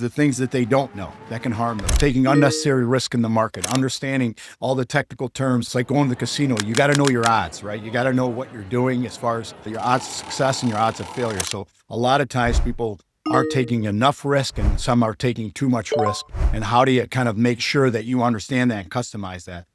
the things that they don't know that can harm them, taking unnecessary risk in the market, understanding all the technical terms. It's like going to the casino. You got to know your odds, right? You got to know what you're doing as far as your odds of success and your odds of failure. So a lot of times people aren't taking enough risk and some are taking too much risk. And how do you kind of make sure that you understand that and customize that?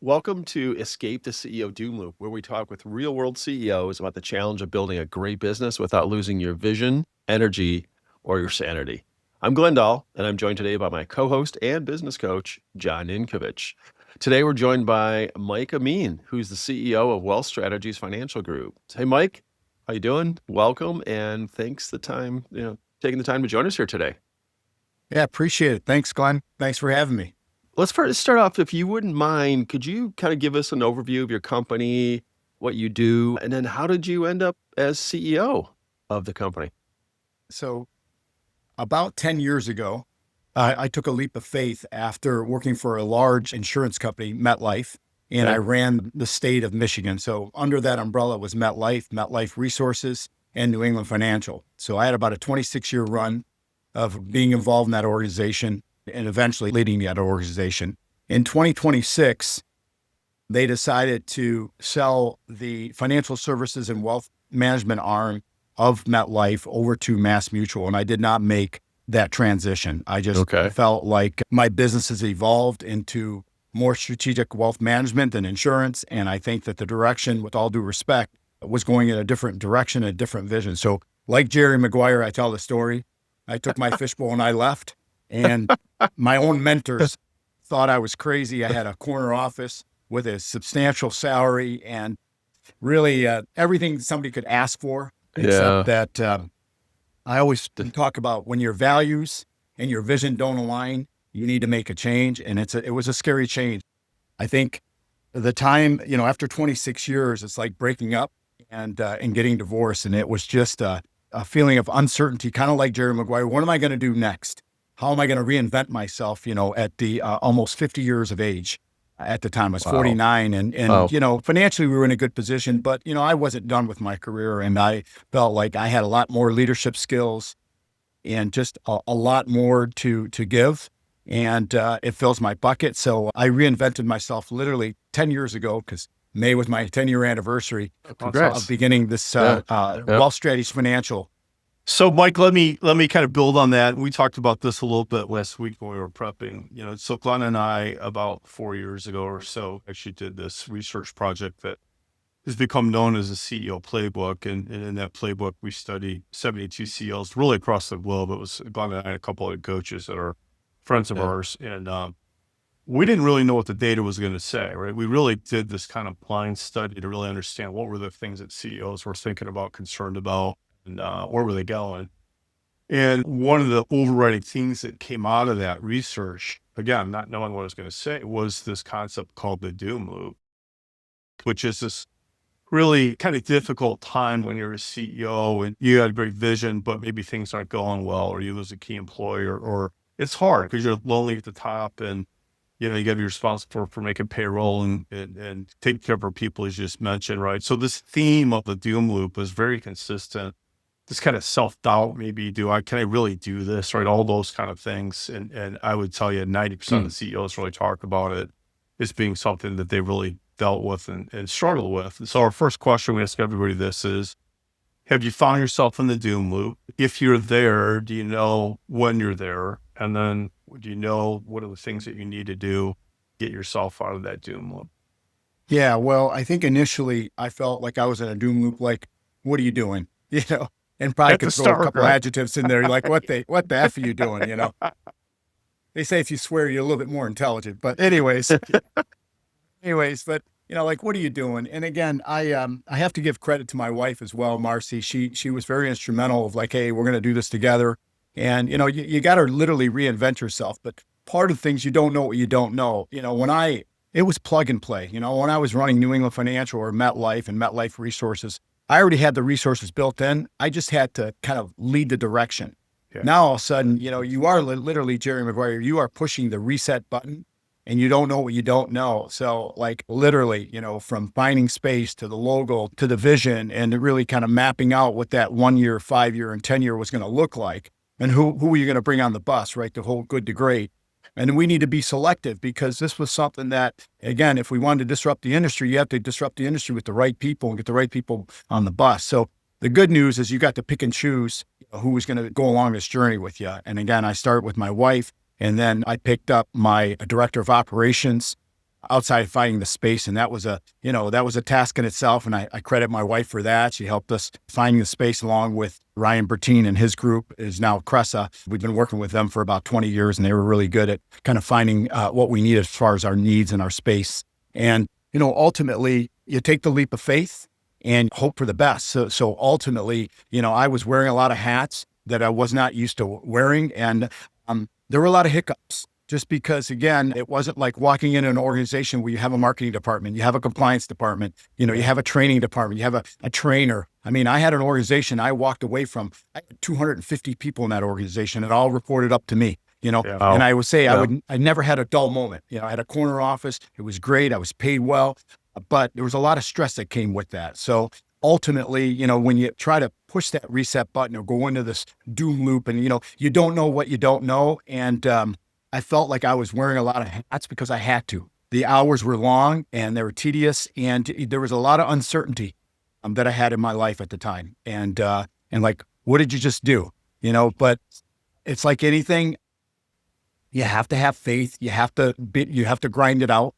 Welcome to Escape the CEO Doom Loop, where we talk with real-world CEOs about the challenge of building a great business without losing your vision, energy, or your sanity. I'm Glen and I'm joined today by my co-host and business coach, John Ninkovich. Today, we're joined by Mike Amine, who's the CEO of Wealth Strategies Financial Group. Hey, Mike, how you doing? Welcome, and thanks taking the time to join us here today. Yeah, appreciate it. Thanks, Glenn. Thanks for having me. Let's first start off, if you wouldn't mind, could you kind of give us an overview of your company, what you do, and then how did you end up as CEO of the company? So about 10 years ago, I took a leap of faith after working for a large insurance company, MetLife, and I ran the state of Michigan. So under that umbrella was MetLife Resources, and New England Financial. So I had about a 26-year run of being involved in that organization and eventually leading that organization. In 2026, they decided to sell the financial services and wealth management arm of MetLife over to MassMutual, and I did not make that transition. I just felt like my business has evolved into more strategic wealth management than insurance, and I think that the direction, with all due respect, was going in a different direction, a different vision. So like Jerry Maguire, I tell the story, I took my fishbowl and I left. And my own mentors thought I was crazy. I had a corner office with a substantial salary and really everything somebody could ask for, except that I always talk about when your values and your vision don't align, you need to make a change. And it was a scary change. I think the time, after 26 years, it's like breaking up and getting divorced. And it was just a feeling of uncertainty, kind of like Jerry Maguire. What am I going to do next? How am I going to reinvent myself, at the almost 50 years of age? At the time, I was 49 and financially we were in a good position, but, I wasn't done with my career and I felt like I had a lot more leadership skills and just a lot more to give. And it fills my bucket. So I reinvented myself literally 10 years ago because May was my 10-year anniversary of beginning this Wealth Strategies Financial. So, Mike, let me kind of build on that. We talked about this a little bit last week when we were prepping. So Glenn and I, about 4 years ago or so, actually did this research project that has become known as the CEO Playbook. And in that playbook, we studied 72 CEOs really across the globe. It was Glenn and I and a couple of coaches that are friends of ours. And we didn't really know what the data was going to say, right? We really did this kind of blind study to really understand what were the things that CEOs were thinking about, concerned about, and where were they going? And one of the overriding things that came out of that research, again, not knowing what I was going to say, was this concept called the doom loop, which is this really kind of difficult time when you're a CEO and you had a great vision, but maybe things aren't going well, or you lose a key employer, or it's hard because you're lonely at the top and you got to be responsible for making payroll and taking care of our people, as you just mentioned, right? So this theme of the doom loop was very consistent. This kind of self-doubt, maybe can I really do this, right? All those kind of things. And I would tell you 90% of the CEOs really talk about it as being something that they really dealt with and struggled with. And so our first question we ask everybody this is, have you found yourself in the doom loop? If you're there, do you know when you're there? And then do you know what are the things that you need to do to get yourself out of that doom loop? Yeah, well, I think initially I felt like I was in a doom loop, like, what are you doing? And probably could throw a couple adjectives in there. You're like, what the F are you doing? They say if you swear, you're a little bit more intelligent, but anyways, but like, what are you doing? And again, I have to give credit to my wife as well, Marcy. She was very instrumental of like, hey, we're going to do this together. And, you got to literally reinvent yourself. But part of things, you don't know what you don't know. It was plug and play. When I was running New England Financial or MetLife and MetLife Resources, I already had the resources built in. I just had to kind of lead the direction. Yeah. Now, all of a sudden, you are literally Jerry Maguire. You are pushing the reset button and you don't know what you don't know. So like literally, from finding space to the logo to the vision and really kind of mapping out what that 1 year, 5 year and 10 year was going to look like. And who are you going to bring on the bus, right? The whole good to great. And we need to be selective because this was something that, again, if we wanted to disrupt the industry, you have to disrupt the industry with the right people and get the right people on the bus. So the good news is you got to pick and choose who was going to go along this journey with you. And again, I started with my wife, and then I picked up my director of operations outside finding the space. And that was a task in itself. And I credit my wife for that. She helped us finding the space along with Ryan Bertine and his group is now Cressa. We've been working with them for about 20 years and they were really good at kind of finding what we need as far as our needs and our space. And, ultimately you take the leap of faith and hope for the best. So ultimately, I was wearing a lot of hats that I was not used to wearing. And there were a lot of hiccups. Just because, again, it wasn't like walking in an organization where you have a marketing department, you have a compliance department, you have a training department, you have a trainer. I mean, I had an organization I walked away from. I had 250 people in that organization. It all reported up to me, Yeah. and I would say Yeah. I never had a dull moment. I had a corner office. It was great. I was paid well, but there was a lot of stress that came with that. So ultimately, when you try to push that reset button or go into this doom loop and, you don't know what you don't know. And, I felt like I was wearing a lot of hats because I had to. The hours were long and they were tedious, and there was a lot of uncertainty that I had in my life at the time. And like, what did you just do? But it's like anything. You have to have faith. You have to grind it out.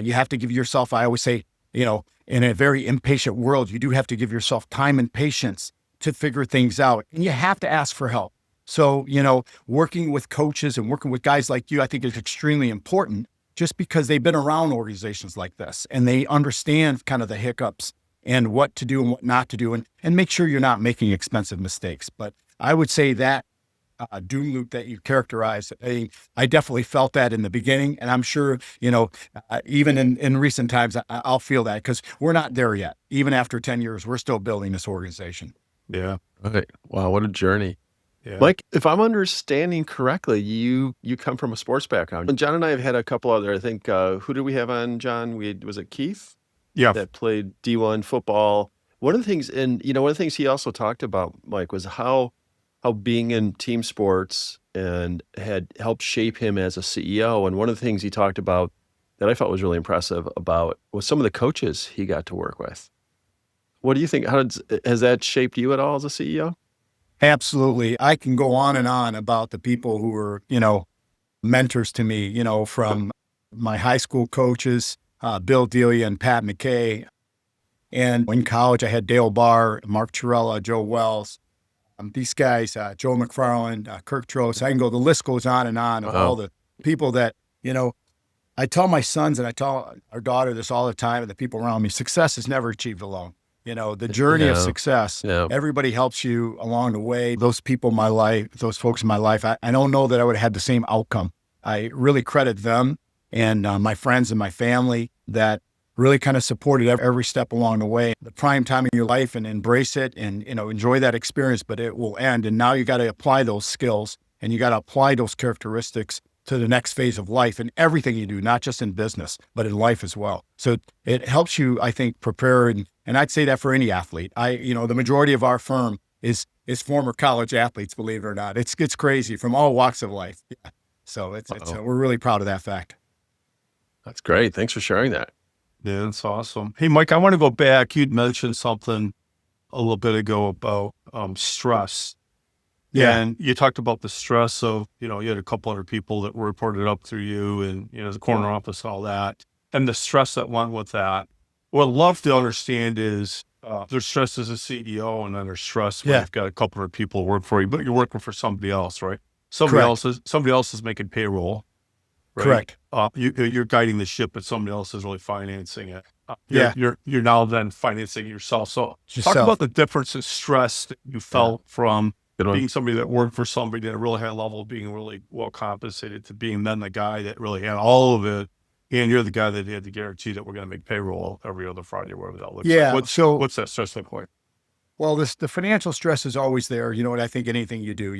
You have to give yourself. I always say, in a very impatient world, you do have to give yourself time and patience to figure things out, and you have to ask for help. So, working with coaches and working with guys like you, I think is extremely important just because they've been around organizations like this and they understand kind of the hiccups and what to do and what not to do and make sure you're not making expensive mistakes. But I would say that doom loop that you characterized, I definitely felt that in the beginning. And I'm sure, even in recent times, I'll feel that because we're not there yet. Even after 10 years, we're still building this organization. Yeah. Okay. Wow. What a journey. Yeah. Mike, if I'm understanding correctly, you come from a sports background. And John and I have had a couple other, I think, who did we have on, John? Was it Keith? Yeah. That played D1 football. One of the things, one of the things he also talked about, Mike, was how being in team sports and had helped shape him as a CEO. And one of the things he talked about that I felt was really impressive about was some of the coaches he got to work with. What do you think? Has that shaped you at all as a CEO? Absolutely. I can go on and on about the people who were, mentors to me, from my high school coaches, Bill Delia and Pat McKay. And in college, I had Dale Barr, Mark Chirella, Joe Wells. These guys, Joe McFarland, Kirk Trost, the list goes on and on of all the people that, I tell my sons and I tell our daughter this all the time and the people around me, success is never achieved alone. The journey of success, everybody helps you along the way. Those people in my life, those folks in my life, I don't know that I would have had the same outcome. I really credit them and my friends and my family that really kind of supported every step along the way. The prime time in your life and embrace it and, enjoy that experience, but it will end. And now you got to apply those skills and you got to apply those characteristics to the next phase of life and everything you do, not just in business, but in life as well. So it helps you, I think, prepare. And I'd say that for any athlete. The majority of our firm is former college athletes, believe it or not. It's crazy from all walks of life. Yeah. So we're really proud of that fact. That's great. Thanks for sharing that. Yeah, that's awesome. Hey, Mike, I want to go back. You'd mentioned something a little bit ago about stress. Yeah. And you talked about the stress of, you had a couple other people that were reported up through you and, the corner office, all that, and the stress that went with that. What I'd love to understand is there's stress as a CEO and then there's stress when you've got a couple of people work for you, but you're working for somebody else, right? Somebody else is making payroll, right? Correct. You're guiding the ship, but somebody else is really financing it. You're now then financing yourself. So talk about the difference in stress that you felt from being somebody that worked for somebody at a really high level, being really well compensated, to being then the guy that really had all of it. And you're the guy that had to guarantee that we're going to make payroll every other Friday, wherever that looks like. What's that stress look like? Well, the financial stress is always there. You know what? I think anything you do,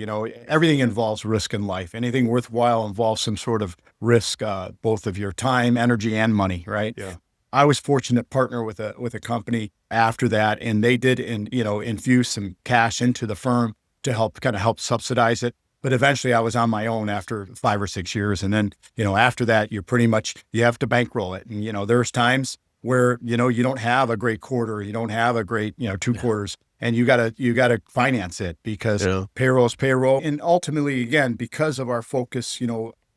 everything involves risk in life. Anything worthwhile involves some sort of risk, both of your time, energy, and money, right? Yeah. I was fortunate to partner with a company after that, and they did infuse some cash into the firm to help subsidize it. But eventually I was on my own after 5 or 6 years. And then, after that, you have to bankroll it. And, there's times where, you don't have a great quarter, you don't have a great, 2 quarters, and you gotta finance it because Yeah. payroll is payroll. And ultimately, again, because of our focus,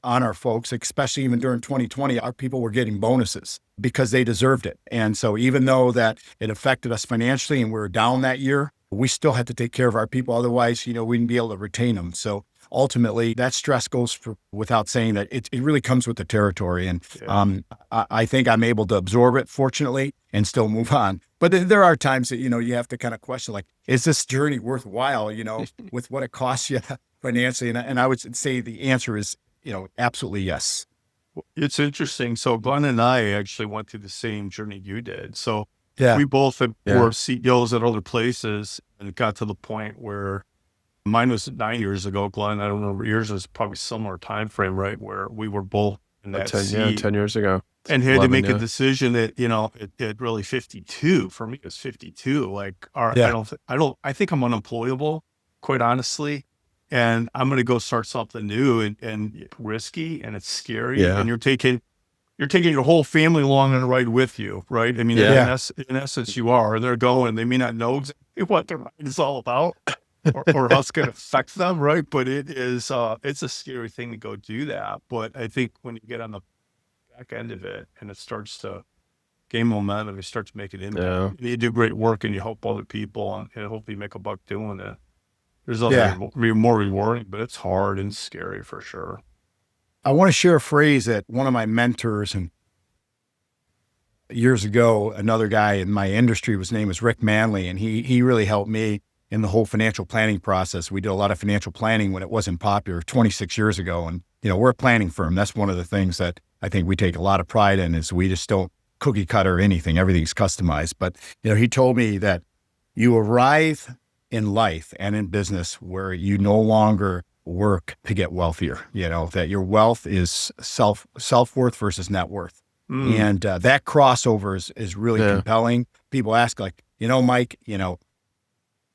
on our folks, especially even during 2020, our people were getting bonuses because they deserved it. And so even though that it affected us financially and we were down that year, we still had to take care of our people. Otherwise, we wouldn't be able to retain them. So ultimately that stress goes without saying that it really comes with the territory. And Yeah. I think I'm able to absorb it, fortunately, and still move on. But there are times that, you have to kind of question, like, is this journey worthwhile, with what it costs you financially? And I would say the answer is, absolutely yes. It's interesting. So Glenn and I actually went through the same journey you did. So Yeah. we both Yeah. were CEOs at other places, and it got to the point where mine was 9 years ago. Glenn, I don't remember, yours was probably similar time frame, right? Where we were both in that 10 years ago. and had to 11, make a yeah. decision that, at really 52, for me, it was 52. Like, Yeah. I think I'm unemployable, quite honestly. And I'm going to go start something new and risky, and it's scary. Yeah. And you're taking your whole family along on the ride with you, right? I mean, Yeah. in essence, you are. They're going. They may not know exactly what their ride is all about, or how it's going to affect them, right? But it's a scary thing to go do that. But I think when you get on the back end of it and it starts to gain momentum, you start to make an impact. Yeah. You do great work and you help other people, and hopefully make a buck doing it. There's Yeah. nothing more rewarding, but it's hard and scary for sure. I want to share a phrase that one of my mentors and years ago, another guy in my industry, his name was Rick Manley, and he really helped me in the whole financial planning process. We did a lot of financial planning when it wasn't popular 26 years ago. And, we're a planning firm. That's one of the things that I think we take a lot of pride in is we just don't cookie cutter anything. Everything's customized. But, he told me that you arrive in life and in business where you no longer work to get wealthier, that your wealth is self-worth versus net worth. Mm. And that crossover is really Yeah. compelling. People ask, like, Mike,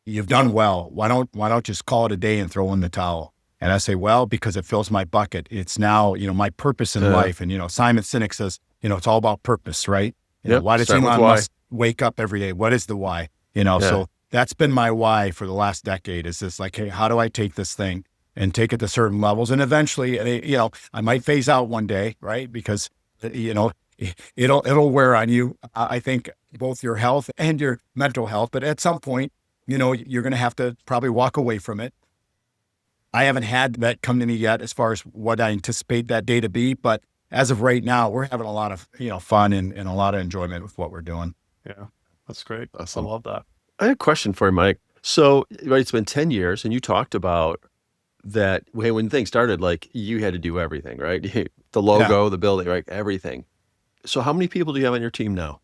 you've done well. Why don't just call it a day and throw in the towel? And I say, well, because it fills my bucket. It's now, my purpose in Yeah. life. And, Simon Sinek says, it's all about purpose, right? Yep. Why does Start with Elon why. Musk wake up every day? What is the why? So that's been my why for the last decade, is this, like, hey, how do I take this thing and take it to certain levels? And eventually, I might phase out one day, right? Because, it'll wear on you. I think both your health and your mental health, but at some point, you're going to have to probably walk away from it. I haven't had that come to me yet as far as what I anticipate that day to be. But as of right now, we're having a lot of, fun and a lot of enjoyment with what we're doing. Yeah, that's great. Awesome. I love that. I had a question for you, Mike. So, right, it's been 10 years and you talked about that when things started, like, you had to do everything, right? The logo, the building, right? Everything. So how many people do you have on your team now?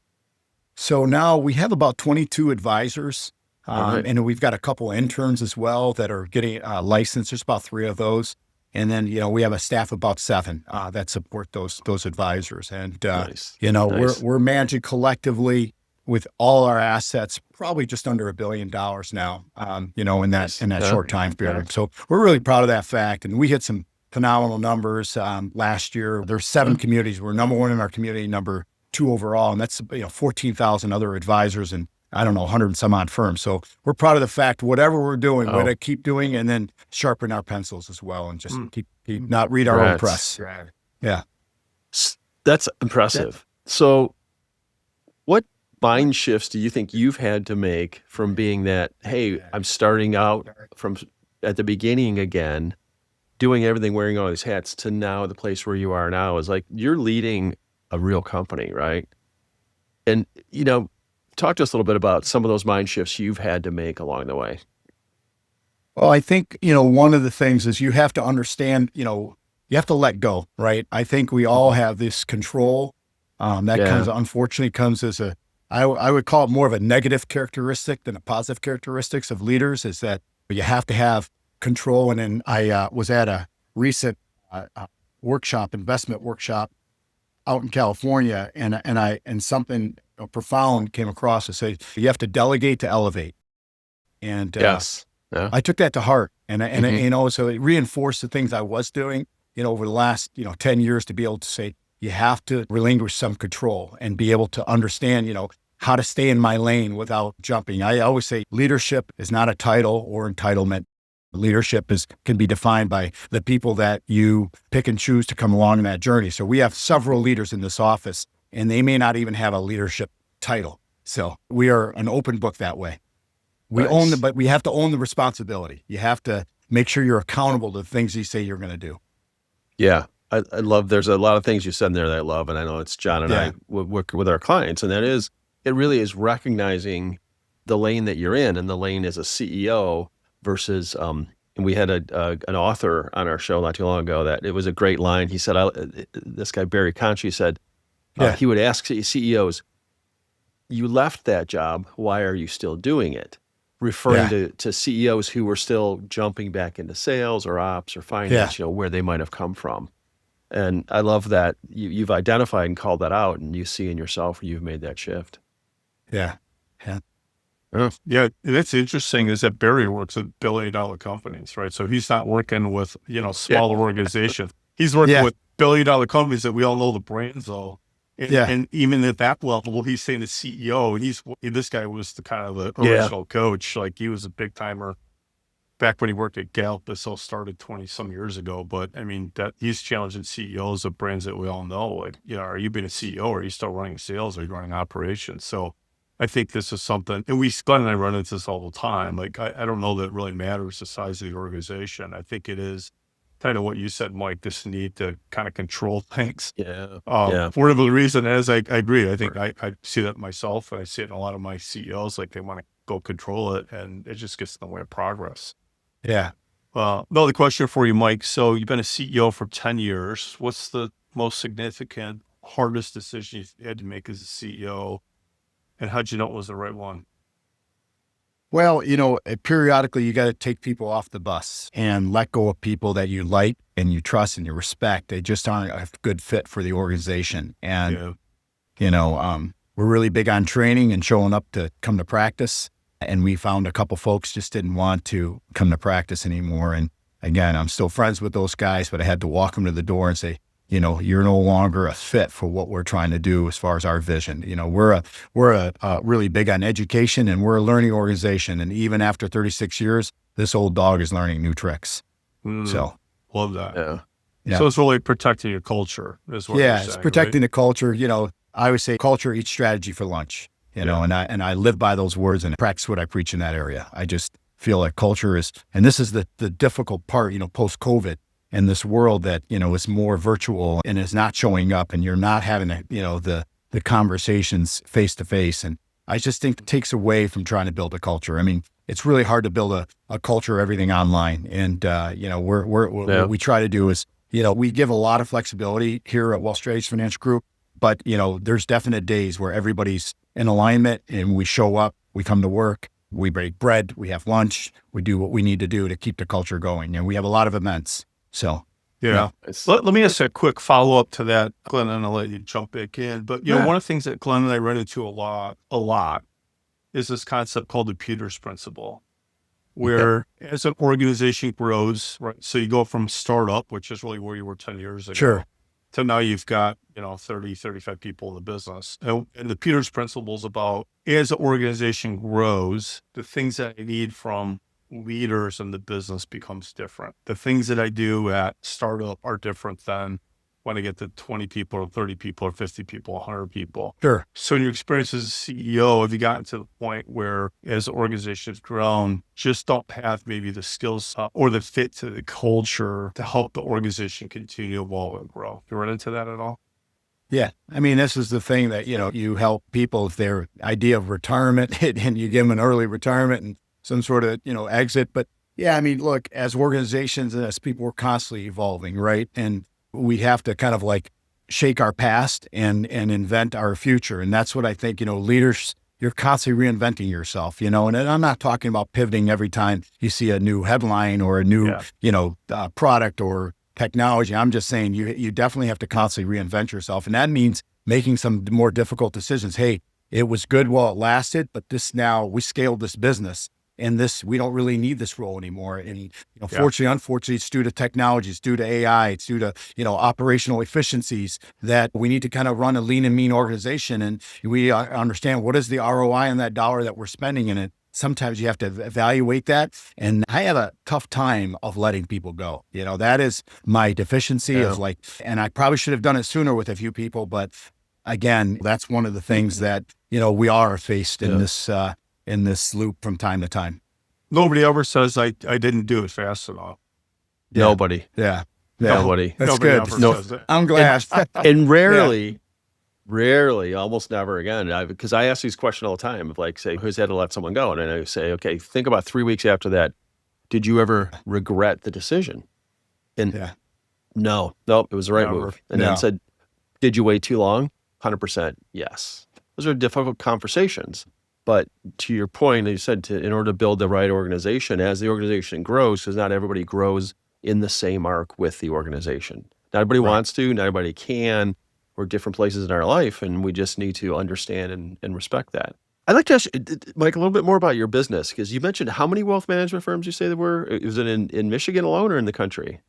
So now we have about 22 advisors, All right. and we've got a couple interns as well that are getting licensed. There's about 3 of those. And then, we have a staff of about 7 that support those advisors. And, Nice. Nice. We're managing collectively with all our assets, probably just under $1 billion now, in that short time period. Yeah. So we're really proud of that fact. And we hit some phenomenal numbers last year. There's 7 communities. We're number 1 in our community, number 2 overall. And that's, 14,000 other advisors and, I don't know, 100 and some odd firms. So we're proud of the fact, whatever we're doing, we're going to keep doing and then sharpen our pencils as well and just keep not read our own press. Yeah. That's impressive. So what mind shifts do you think you've had to make from being that, hey, I'm starting out from at the beginning again, doing everything, wearing all these hats, to now the place where you are now is like you're leading a real company, right? And, talk to us a little bit about some of those mind shifts you've had to make along the way. Well, I think, one of the things is you have to understand, you have to let go, right? I think we all have this control that unfortunately comes as a I would call it more of a negative characteristic than a positive characteristics of leaders, is that you have to have control. And then I was at a recent investment workshop out in California, and something profound came across to say you have to delegate to elevate. And Yes. Yeah. I took that to heart, and Mhm. so it reinforced the things I was doing, over the last 10 years, to be able to say you have to relinquish some control and be able to understand how to stay in my lane without jumping. I always say leadership is not a title or entitlement. Leadership can be defined by the people that you pick and choose to come along in that journey. So we have several leaders in this office, and they may not even have a leadership title. So we are an open book that way. Nice. But we have to own the responsibility. You have to make sure you're accountable to the things you say you're going to do. Yeah. I love, there's a lot of things you said in there that I love. And I know it's John and Yeah. I work with our clients. And it really is recognizing the lane that you're in, and the lane as a CEO versus, and we had an author on our show not too long ago that it was a great line. He said, this guy, Barry Conchie, said, Yeah. he would ask CEOs, you left that job, why are you still doing it? Referring to CEOs who were still jumping back into sales or ops or finance, where they might have come from. And I love that you've identified and called that out, and you see in yourself where you've made that shift. Yeah. Yeah. Yeah. Yeah, that's interesting is that Barry works at billion-dollar companies, right? So he's not working with, smaller organizations. He's working Yeah. with billion-dollar companies that we all know the brands of. And, Yeah. and even at that level, he's saying the CEO, and this guy was the kind of the Yeah. original coach. Like he was a big timer back when he worked at Gallup. This all started 20 some years ago. But I mean, that he's challenging CEOs of brands that we all know. Like, are you being a CEO, or are you still running sales, or are you running operations? So I think this is something, and Glenn and I run into this all the time. Like, I don't know that it really matters the size of the organization. I think it is kind of what you said, Mike, this need to kind of control things. Yeah. For whatever reason, as I agree, I think I see that myself, and I see it in a lot of my CEOs, like they want to go control it, and it just gets in the way of progress. Yeah. Another question for you, Mike. So you've been a CEO for 10 years. What's the most significant, hardest decision you had to make as a CEO? And how'd you know it was the right one? Well, periodically you got to take people off the bus and let go of people that you like and you trust and you respect. They just aren't a good fit for the organization. And, we're really big on training and showing up to come to practice. And we found a couple folks just didn't want to come to practice anymore. And again, I'm still friends with those guys, but I had to walk them to the door and say, you're no longer a fit for what we're trying to do as far as our vision. We're really big on education, and we're a learning organization. And even after 36 years, this old dog is learning new tricks. So love that. Yeah. So it's really protecting your culture is what you're saying, it's protecting right? the culture. I always say culture eats strategy for lunch, and I live by those words and practice what I preach in that area. I just feel like culture is, and this is the difficult part, post-COVID, in this world that, is more virtual and is not showing up, and you're not having the conversations face to face. And I just think it takes away from trying to build a culture. I mean, it's really hard to build a culture, everything online. And, what we try to do is, we give a lot of flexibility here at Wealth Strategies Financial Group, but, there's definite days where everybody's in alignment and we show up, we come to work, we break bread, we have lunch, we do what we need to do to keep the culture going. And we have a lot of events. So, Yeah. Let me ask a quick follow up to that, Glenn, and I'll let you jump back in. But, one of the things that Glenn and I run into a lot is this concept called the Peters principle, where as an organization grows, right? So you go from startup, which is really where you were 10 years ago, Sure. to now you've got, 30, 35 people in the business. And the Peters principle is about, as the organization grows, the things that I need from leaders in the business becomes different. The things that I do at startup are different than when I get to 20 people or 30 people or 50 people, 100 people. Sure. So in your experience as a CEO, have you gotten to the point where as the organization has grown, just don't have maybe the skills or the fit to the culture to help the organization continue to evolve and grow? You run into that at all? Yeah. I mean, this is the thing that, you help people with their idea of retirement and you give them an early retirement and some sort of, exit. But yeah, I mean, look, as organizations and as people, we're constantly evolving, right? And we have to kind of like shake our past and invent our future. And that's what I think, leaders, you're constantly reinventing yourself, and I'm not talking about pivoting every time you see a new headline or a new, product or technology. I'm just saying you definitely have to constantly reinvent yourself. And that means making some more difficult decisions. Hey, it was good while it lasted, but we scaled this business. And we don't really need this role anymore. And, fortunately, unfortunately, it's due to technology, it's due to AI, it's due to, operational efficiencies that we need to kind of run a lean and mean organization. And we understand what is the ROI on that dollar that we're spending in it. Sometimes you have to evaluate that. And I have a tough time of letting people go. That is my deficiency and I probably should have done it sooner with a few people. But again, that's one of the things that, we are faced in this loop from time to time. Nobody ever says I didn't do it fast enough. Yeah. Nobody. Yeah. Nobody. That's Nobody good. ever says it. I'm glad. And rarely, almost never again, because I ask these questions all the time of say, who's had to let someone go? And I say, okay, think about 3 weeks after that. Did you ever regret the decision? And no, it was the right move. And then said, did you wait too long? 100% yes. Those are difficult conversations. But to your point, you said in order to build the right organization, as the organization grows, because not everybody grows in the same arc with the organization. Not everybody wants to, not everybody can. We're different places in our life, and we just need to understand and respect that. I'd like to ask Mike a little bit more about your business, because you mentioned how many wealth management firms you say there were? Was it in Michigan alone or in the country?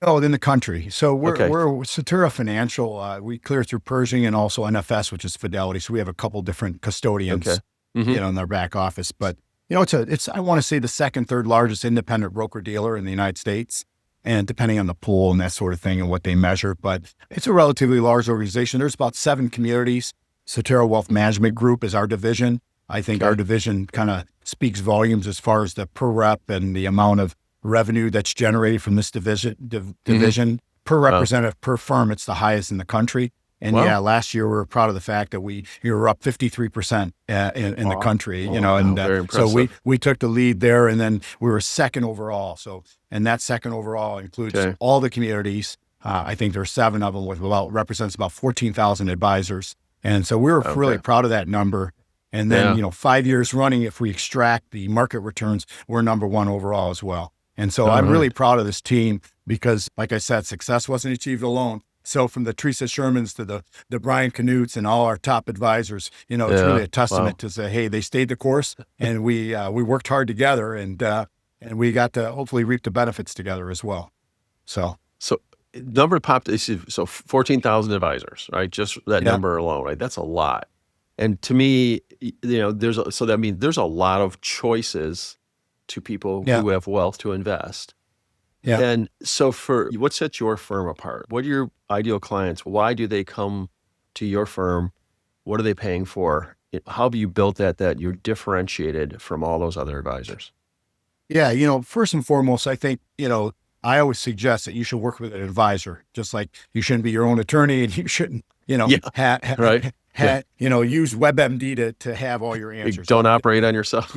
Oh, in the country. So we're Cetera Financial. We clear through Pershing and also NFS, which is Fidelity. So we have a couple different custodians. Okay. In their back office. But, it's I want to say the second, third largest independent broker dealer in the United States, and depending on the pool and that sort of thing and what they measure. But it's a relatively large organization. There's about 7 communities. Cetera Wealth Management Group is our division. I think our division kind of speaks volumes as far as the per rep and the amount of revenue that's generated from this division. Per representative per firm, it's the highest in the country. And last year we were proud of the fact that we were up 53% in the country, and so we took the lead there, and then we were second overall. So, and that second overall includes all the communities. I think there's 7 of them represents about 14,000 advisors. And so we were really proud of that number. And then, 5 years running, if we extract the market returns, we're number 1 overall as well. And so I'm really proud of this team because, like I said, success wasn't achieved alone. So from the Teresa Shermans to the Brian Knutes and all our top advisors, it's really a testament to say, hey, they stayed the course, and we worked hard together, and we got to hopefully reap the benefits together as well. So number popped. So 14,000 advisors, right? Just that number alone, right? That's a lot. And to me, that means there's a lot of choices to people who have wealth to invest. Yeah. And so what sets your firm apart? What are your ideal clients? Why do they come to your firm? What are they paying for? How have you built that you're differentiated from all those other advisors? Yeah, first and foremost, I think, I always suggest that you should work with an advisor, just like you shouldn't be your own attorney, and you shouldn't, use WebMD to have all your answers. Don't operate on yourself.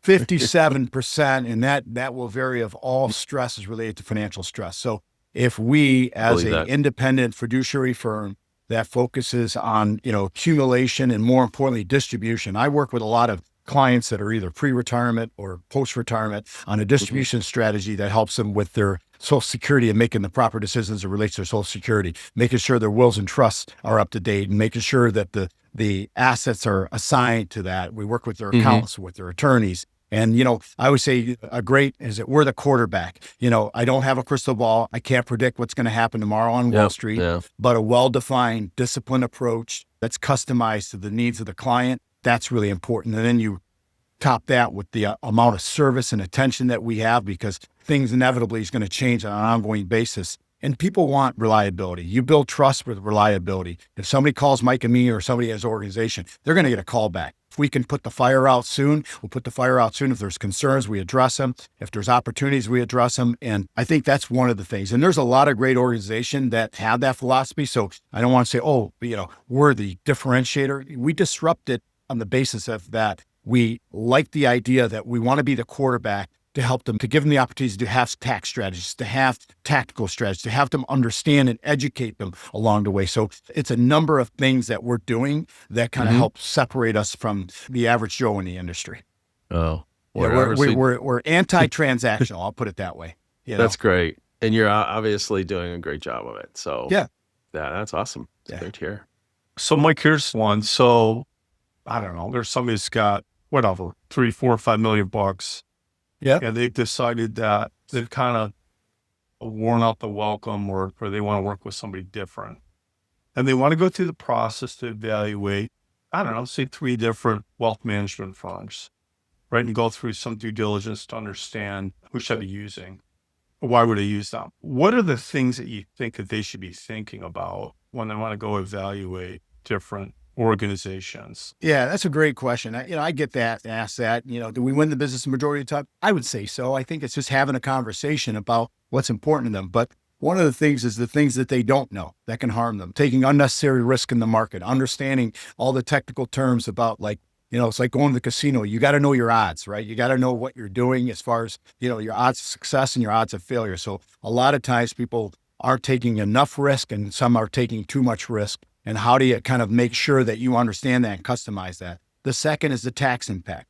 57%, and that will vary of all stress is related to financial stress. So if we, as an independent fiduciary firm that focuses on, accumulation and more importantly, distribution, I work with a lot of clients that are either pre-retirement or post-retirement on a distribution strategy that helps them with their Social Security and making the proper decisions that relates to their Social Security, making sure their wills and trusts are up to date, and making sure that the assets are assigned to that. We work with their accountants, with their attorneys. And, I would say we're the quarterback. I don't have a crystal ball. I can't predict what's going to happen tomorrow on Wall Street, but a well-defined, disciplined approach that's customized to the needs of the client, that's really important. And then you top that with the amount of service and attention that we have, because things inevitably is going to change on an ongoing basis. And people want reliability. You build trust with reliability. If somebody calls Mike Amine or somebody has an organization, they're going to get a call back. If we can put the fire out soon, we'll put the fire out soon. If there's concerns, we address them. If there's opportunities, we address them. And I think that's one of the things. And there's a lot of great organizations that have that philosophy. So I don't want to say, we're the differentiator. We disrupt it on the basis of that. We like the idea that we want to be the quarterback to help them, to give them the opportunities to have tax strategies, to have tactical strategies, to have them understand and educate them along the way. So it's a number of things that we're doing that kind of help separate us from the average Joe in the industry. Oh, we're anti-transactional. I'll put it that way. That's great. And you're obviously doing a great job of it. So that's awesome. It's great to hear. So Mike, here's one. So I don't know, there's somebody who's got whatever, 3, 4, $5 million bucks. Yeah. And they've decided that they've kind of worn out the welcome, or they want to work with somebody different. And they want to go through the process to evaluate, I don't know, say 3 different wealth management firms, right? And go through some due diligence to understand who should I be using. Why would they use them? What are the things that you think that they should be thinking about when they want to go evaluate different organizations? Yeah, that's a great question. I get asked that, do we win the business the majority of the time? I would say so. I think it's just having a conversation about what's important to them. But one of the things is the things that they don't know that can harm them, taking unnecessary risk in the market, understanding all the technical terms about it's like going to the casino. You got to know your odds, right? You got to know what you're doing as far as, your odds of success and your odds of failure. So a lot of times people aren't taking enough risk and some are taking too much risk. And how do you kind of make sure that you understand that and customize that? The second is the tax impact.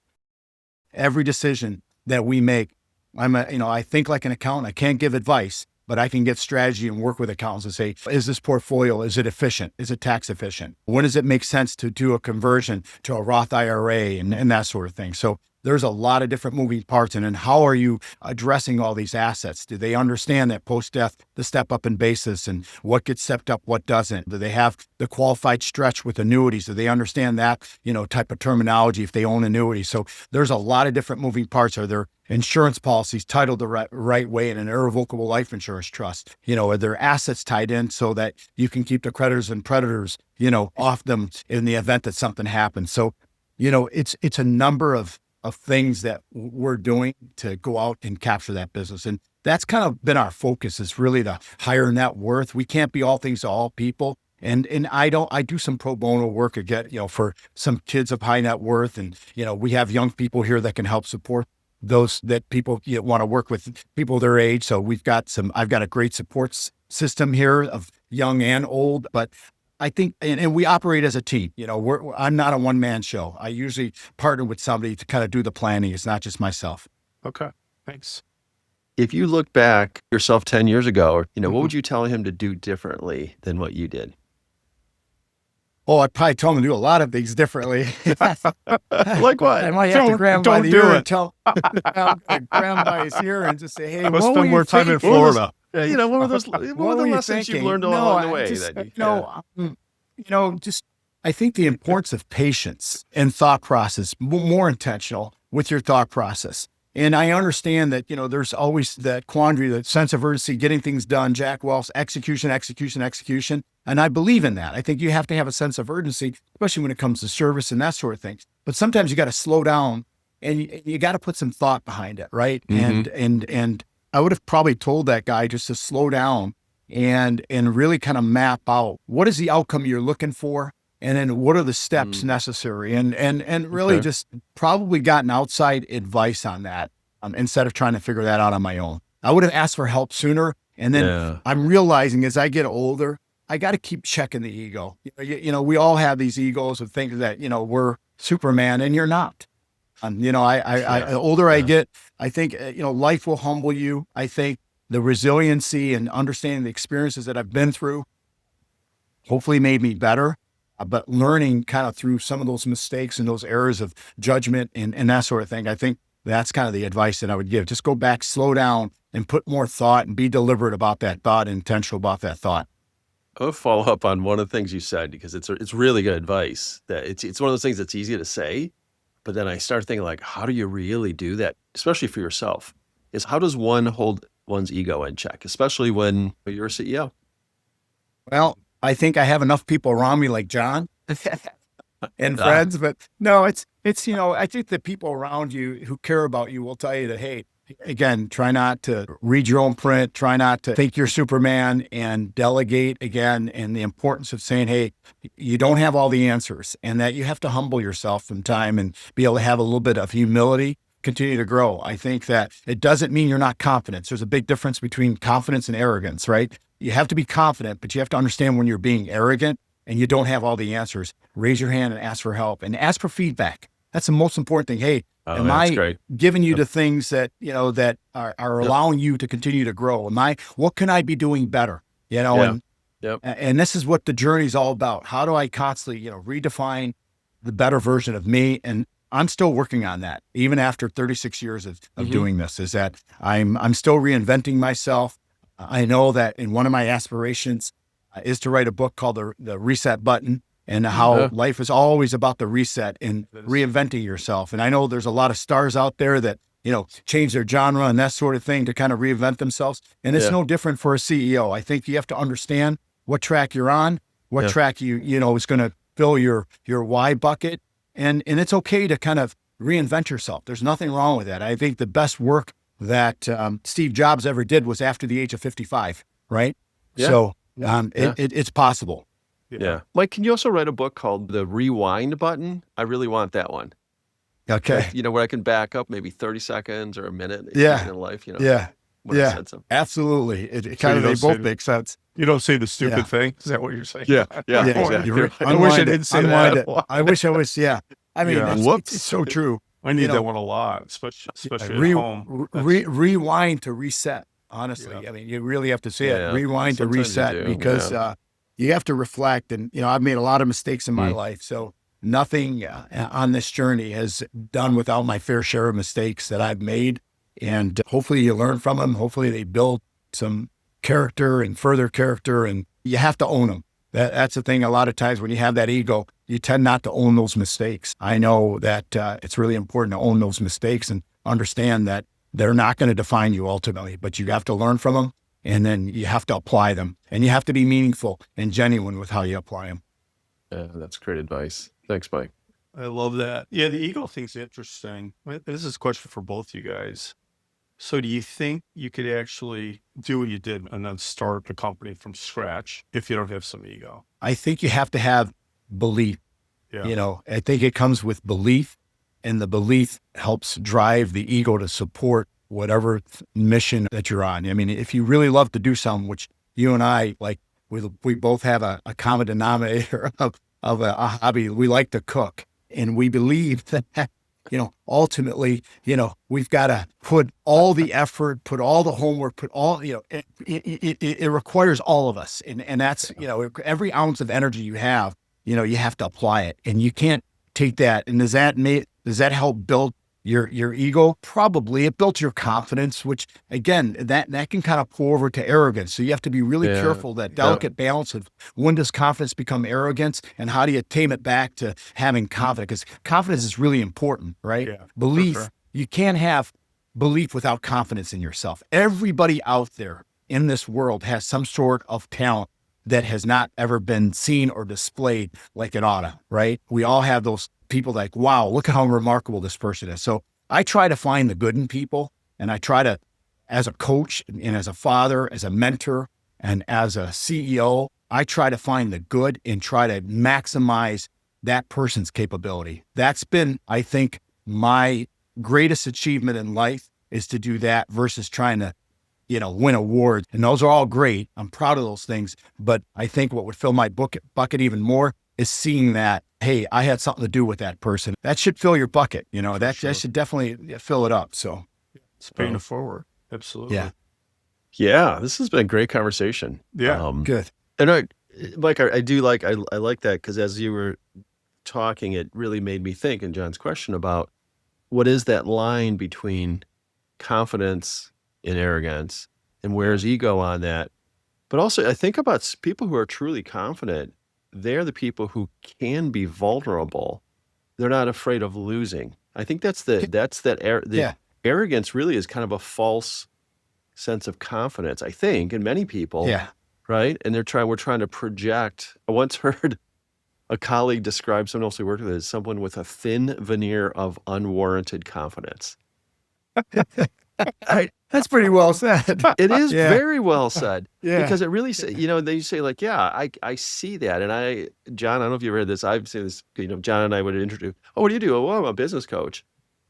Every decision that we make, I think like an accountant. I can't give advice, but I can get strategy and work with accountants and say, is this portfolio, is it efficient? Is it tax efficient? When does it make sense to do a conversion to a Roth IRA and that sort of thing? So there's a lot of different moving parts. And then how are you addressing all these assets? Do they understand that post-death, the step up in basis and what gets stepped up, what doesn't? Do they have the qualified stretch with annuities? Do they understand that, type of terminology if they own annuities? So there's a lot of different moving parts. Are there insurance policies titled the right way in an irrevocable life insurance trust? Are there assets tied in so that you can keep the creditors and predators, off them in the event that something happens? So, it's a number of things that we're doing to go out and capture that business. And that's kind of been our focus, is really the higher net worth. We can't be all things to all people. And I do some pro bono work again, for some kids of high net worth. And, we have young people here that can help support those that people want to work with people their age. So I've got a great support system here of young and old, but I think, and we operate as a team. I'm not a one-man show. I usually partner with somebody to kind of do the planning. It's not just myself. Okay, thanks. If you look back yourself 10 years ago, what would you tell him to do differently than what you did? Oh, I'd probably tell him to do a lot of things differently. Like what? I might have to grab him by the do ear it. and tell, grab him by his ear and just say, hey, Let's what spend were more you time in thinking? Florida. What were the were you lessons you've thinking? learned along the way? I think the importance of patience and thought process, more intentional with your thought process. And I understand that, there's always that quandary, that sense of urgency, getting things done, Jack Welch, execution. And I believe in that. I think you have to have a sense of urgency, especially when it comes to service and that sort of thing. But sometimes you got to slow down and you got to put some thought behind it, right? And I would have probably told that guy just to slow down and really kind of map out what is the outcome you're looking for, and then what are the steps necessary, and really just probably gotten outside advice on that instead of trying to figure that out on my own. I would have asked for help sooner, and then I'm realizing as I get older, I got to keep checking the ego. We all have these egos of thinking that we're Superman, and you're not. The older I get, I think, life will humble you. I think the resiliency and understanding the experiences that I've been through hopefully made me better, but learning kind of through some of those mistakes and those errors of judgment and that sort of thing. I think that's kind of the advice that I would give. Just go back, slow down, and put more thought and be deliberate about that thought and intentional about that thought. I'll follow up on one of the things you said, because it's really good advice. That it's one of those things that's easy to say, but then I start thinking, like, how do you really do that, especially for yourself? Is how does one hold one's ego in check, especially when you're a CEO? Well, I think I have enough people around me like John and friends, but no, it's I think the people around you who care about you will tell you that, hey, again, try not to read your own print, try not to think you're Superman, and delegate again, and the importance of saying, hey, you don't have all the answers, and that you have to humble yourself from time and be able to have a little bit of humility continue to grow. I think that it doesn't mean you're not confident. There's a big difference between confidence and arrogance, right? You have to be confident, but you have to understand when you're being arrogant and you don't have all the answers. Raise your hand and ask for help and ask for feedback. That's the most important thing. Hey, am that's I great. giving you the things that, that are allowing you to continue to grow? What can I be doing better? And this is what the journey is all about. How do I constantly, redefine the better version of me? And I'm still working on that, even after 36 years of doing this, is that I'm still reinventing myself. I know that in one of my aspirations is to write a book called the Reset Button, and how life is always about the reset and reinventing yourself. And I know there's a lot of stars out there that, change their genre and that sort of thing to kind of reinvent themselves. And it's no different for a CEO. I think you have to understand what track you're on, what track is going to fill your why bucket. And it's okay to kind of reinvent yourself. There's nothing wrong with that. I think the best work that Steve Jobs ever did was after the age of 55, right? Yeah. So it's possible. Yeah. Mike, can you also write a book called The Rewind Button? I really want that one. Okay. Like, where I can back up maybe 30 seconds or a minute in life, Yeah. I said something. Absolutely. It kind of, they both make sense. You don't say the stupid thing. Is that what you're saying? Yeah. Exactly. I wish I didn't say that. I wish I was, I mean, it's so true. I need that one a lot, especially at home. Rewind to reset. Honestly, I mean, you really have to say it. Rewind to reset, because you have to reflect. And, I've made a lot of mistakes in my life. So nothing on this journey has done without my fair share of mistakes that I've made. And hopefully you learn from them. Hopefully they build some character and further character, and you have to own them. That's the thing. A lot of times when you have that ego, you tend not to own those mistakes. I know that it's really important to own those mistakes and understand that they're not going to define you ultimately, but you have to learn from them, and then you have to apply them, and you have to be meaningful and genuine with how you apply them. Yeah, that's great advice. Thanks, Mike. I love that. Yeah, the ego thing's interesting. This is a question for both you guys. So do you think you could actually do what you did and then start a company from scratch if you don't have some ego? I think you have to have belief. Yeah. I think it comes with belief, and the belief helps drive the ego to support whatever mission that you're on. I mean, if you really love to do something, which you and I, like, we both have a common denominator of a hobby. We like to cook, and we believe that, ultimately, we've got to put all the effort, put all the homework, put all, it requires all of us. And that's, every ounce of energy you have, you have to apply it, and you can't take that. And does that help build your ego? Probably. It built your confidence, which again, that can kind of pour over to arrogance. So you have to be really careful, that delicate balance of when does confidence become arrogance, and how do you tame it back to having confidence? Because confidence is really important, right? Yeah, belief. sure. You can't have belief without confidence in yourself. Everybody out there in this world has some sort of talent that has not ever been seen or displayed like it oughta, right? We all have those people like, wow, look at how remarkable this person is. So I try to find the good in people, and I try to, as a coach and as a father, as a mentor, and as a CEO, I try to find the good and try to maximize that person's capability. That's been, I think, my greatest achievement in life, is to do that versus trying to, win awards. And those are all great. I'm proud of those things. But I think what would fill my bucket even more is seeing that, hey, I had something to do with that person. That should fill your bucket. That should definitely fill it up. So it's paying it forward. Absolutely. Yeah. This has been a great conversation. Yeah. Good. And I like that, because as you were talking, it really made me think, in John's question, about what is that line between confidence and arrogance, and where's ego on that? But also, I think about people who are truly confident. They're the people who can be vulnerable. They're not afraid of losing. I think arrogance really is kind of a false sense of confidence, I think, in many people. Yeah. Right. And we're trying to project. I once heard a colleague describe someone else we worked with as someone with a thin veneer of unwarranted confidence. That's pretty well said. It is very well said. Yeah. Because it really, they say like, I see that. And John, I don't know if you ever heard this. I've seen this, John and I would introduce, oh, what do you do? Oh, well, I'm a business coach.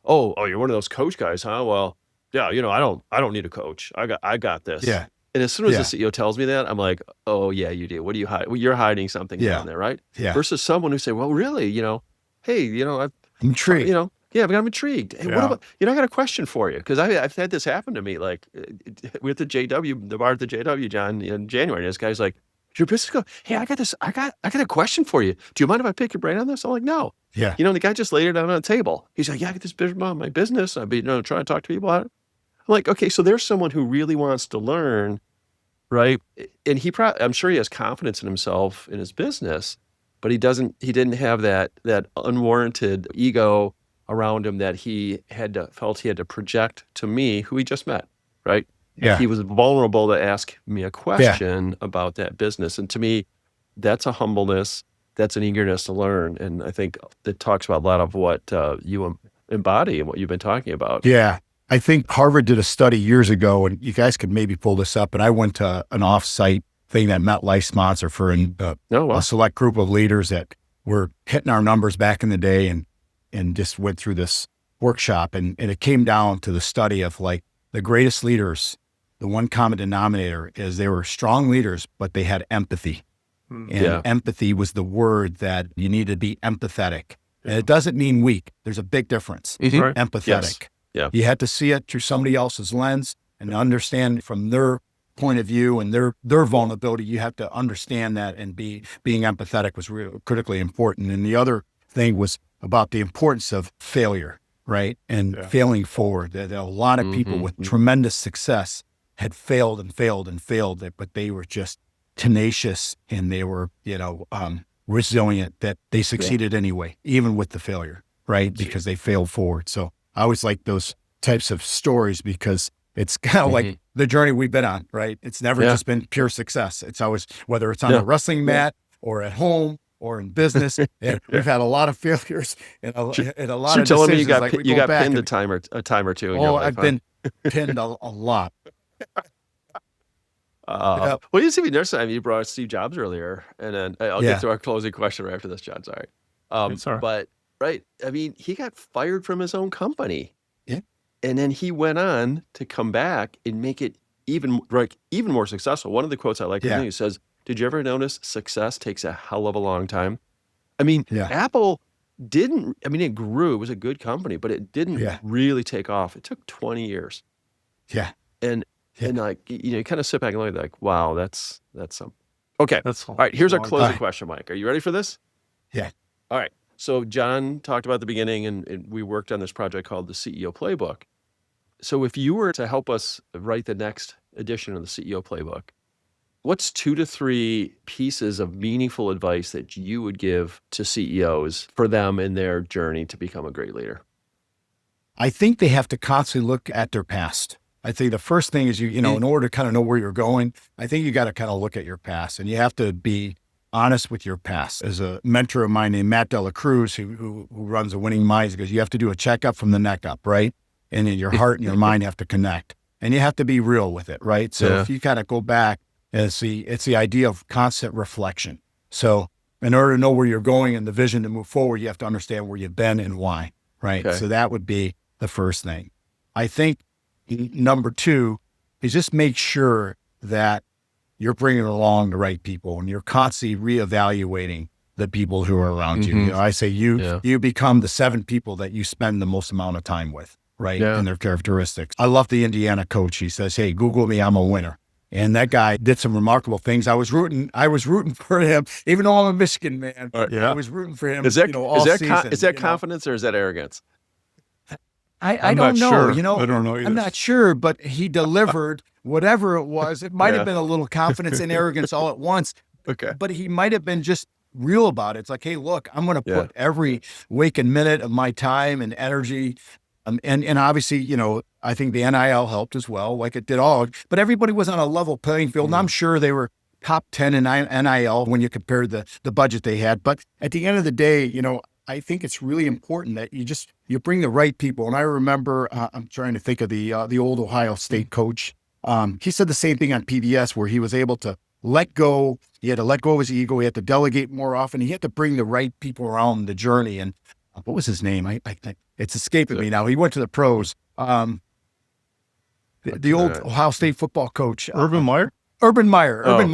oh, you're one of those coach guys, huh? Well, yeah, I don't need a coach. I got this. Yeah. And as soon as the Yeah. CEO tells me that, I'm like, oh yeah, you do. What do you hide? Well, you're hiding something Yeah. down there, right? Yeah. Versus someone who say, well, really, hey, I'm intrigued. yeah, but I'm intrigued. Hey, what Yeah. about, I got a question for you. Cause I've had this happen to me, like with the bar at the JW, John, in January. And this guy's like, your business go, hey, I got a question for you. Do you mind if I pick your brain on this? I'm like, no. Yeah. The guy just laid it down on the table. He's like, yeah, I got this business about my business. I've been, trying to talk to people about it. I'm like, okay, so there's someone who really wants to learn, right? And I'm sure he has confidence in himself in his business, but he didn't have that unwarranted ego around him that felt he had to project to me, who he just met, right? Yeah. He was vulnerable to ask me a question about that business. And to me, that's a humbleness, that's an eagerness to learn. And I think it talks about a lot of what you embody and what you've been talking about. Yeah. I think Harvard did a study years ago, and you guys could maybe pull this up. And I went to an off-site thing that MetLife sponsored for a select group of leaders that were hitting our numbers back in the day, and just went through this workshop. And it came down to the study of like the greatest leaders. The one common denominator is they were strong leaders, but they had empathy. And empathy was the word that you need to be empathetic. And it doesn't mean weak. There's a big difference. Right. Empathetic. Yes. Yeah. You had to see it through somebody else's lens and understand from their point of view and their vulnerability. You have to understand that, and being empathetic was really critically important. And the other thing was about the importance of failure, right? And failing forward. That a lot of people with tremendous success had failed and failed and failed, but they were just tenacious, and they were, resilient, that they succeeded anyway, even with the failure, right? Because they failed forward. So I always like those types of stories, because it's kind of like the journey we've been on, right? It's never just been pure success. It's always, whether it's on the wrestling mat or at home or in business, and we've had a lot of failures and a lot of decisions. Telling me you got back pinned a time or two in your life. I've been pinned a lot. Well, you see me next time. You brought Steve Jobs earlier, and then I'll get to our closing question right after this, John. Sorry. Sorry. But right, I mean, he got fired from his own company. Yeah. And then he went on to come back and make it even more successful. One of the quotes I like, he says, "Did you ever notice success takes a hell of a long time?" I mean, Apple didn't. I mean, it grew. It was a good company, but it didn't really take off. It took 20 years. Yeah. And like, you kind of sit back and look like, wow, that's some. Okay. That's all right. Here's our closing question, Mike. Are you ready for this? Yeah. All right. So John talked about the beginning, and we worked on this project called the CEO Playbook. So if you were to help us write the next edition of the CEO Playbook, what's 2 to 3 pieces of meaningful advice that you would give to CEOs for them in their journey to become a great leader? I think they have to constantly look at their past. I think the first thing is, in order to kind of know where you're going, I think you got to kind of look at your past, and you have to be honest with your past. As a mentor of mine named Matt Dela Cruz, who runs a Winning Minds, because you have to do a checkup from the neck up, right? And then your heart and your mind have to connect, and you have to be real with it, right? So if you kind of go back, it's the idea of constant reflection. So in order to know where you're going and the vision to move forward, you have to understand where you've been and why, right? Okay. So that would be the first thing. I think number 2 is just make sure that you're bringing along the right people, and you're constantly reevaluating the people who are around you. I say you become the 7 people that you spend the most amount of time with, right? And their characteristics. I love the Indiana coach. He says, "Hey, Google me, I'm a winner." And that guy did some remarkable things. I was rooting for him, even though I'm a Michigan man. I was rooting for him. Is that all season. Is that confidence, or is that arrogance? I don't know. Sure. I don't know either. I'm not sure, but he delivered whatever it was. It might have been a little confidence and arrogance all at once. Okay. But he might have been just real about it. It's like, hey, look, I'm going to put every waking minute of my time and energy. And obviously, I think the NIL helped as well, like it did all. But everybody was on a level playing field. And I'm sure they were top 10 in NIL when you compare the budget they had. But at the end of the day, I think it's really important that you bring the right people. And I remember, I'm trying to think of the old Ohio State coach. He said the same thing on PBS, where he was able to let go. He had to let go of his ego. He had to delegate more often. He had to bring the right people around the journey. And what was his name? It's escaping me now. He went to the pros. The old Ohio State football coach, Urban Meyer. Urban Meyer. Urban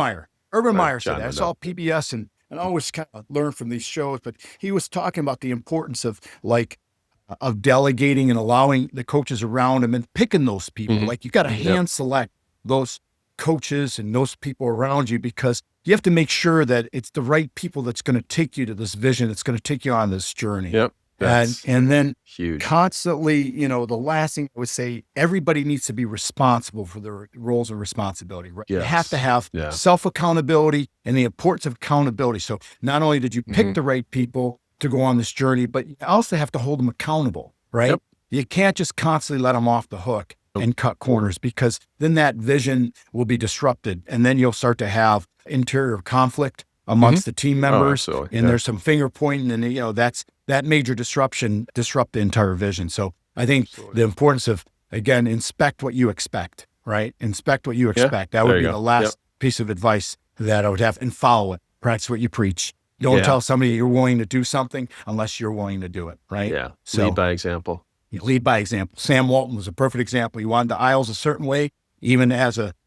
Right, Meyer said John that. I would saw PBS and I always kind of learn from these shows, but he was talking about the importance of delegating and allowing the coaches around him and picking those people. Mhm. Like you got to Yep. hand select those coaches and those people around you, because you have to make sure that it's the right people that's going to take you to this vision, that's going to take you on this journey. Yep. That's And then huge. constantly, the last thing I would say, everybody needs to be responsible for their roles and responsibility, right? You have to Yes. have Yeah. self-accountability and the importance of accountability. So not only did you pick Mhm. the right people to go on this journey, but you also have to hold them accountable, right? Yep. You can't just constantly let them off the hook Nope. and cut corners, because then that vision will be disrupted. And then you'll start to have interior conflict amongst the team members. absolutely. And Yeah. there's some finger pointing, and that major disruption disrupt the entire vision. So I think Absolutely. the importance of, again, inspect what you expect, right? Inspect what you expect. That would there be you the go. last Yep. piece of advice that I would have, and follow it. Practice what you preach. Don't Yeah. tell somebody you're willing to do something unless you're willing to do it, right? Yeah. So Lead by example. you lead by example. Sam Walton was a perfect example. He wanted the aisles a certain way, even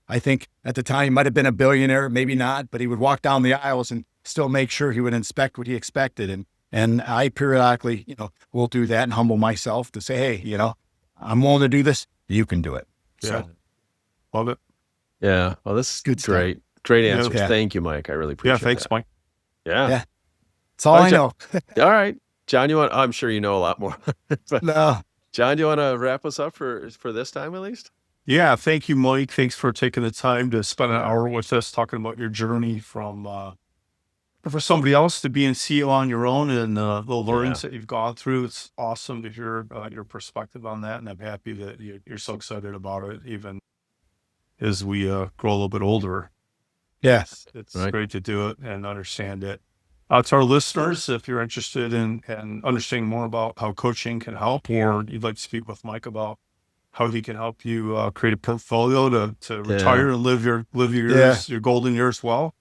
I think at the time he might have been a billionaire, maybe not, but he would walk down the aisles and still make sure he would inspect what he expected. And I periodically, will do that and humble myself to say, hey, I'm willing to do this. You can do it. Yeah. So Love it. Yeah. Well, this is Good stuff. great. Great Yeah. answers. Yeah. Thank you, Mike. I really Yeah. appreciate Thanks, that. Mike. Yeah. Yeah. that's all All I right, know. All right. John, I'm sure you know a lot more. But No. John, do you want to wrap us up for this time at least? Yeah. Thank you, Mike. Thanks for taking the time to spend an hour with us talking about your journey from for somebody else to being CEO on your own, and the learnings that you've gone through. It's awesome to hear your perspective on that, and I'm happy that you're so excited about it, even as we grow a little bit older. Yeah. It's Right. great to do it and understand it. To our listeners, if you're interested in understanding more about how coaching can help, or you'd like to speak with Mike about how he can help you create a portfolio to retire and live your years, your golden years well,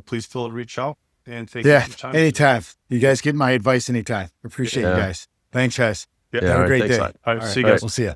please feel to reach out. And thank you Yeah. for your time. Anytime. You guys get my advice anytime. Appreciate you Yeah. guys. Thanks, guys. Yeah. Yeah, Have all a right, great thanks a day. lot. All right, All see you right. guys. We'll see you.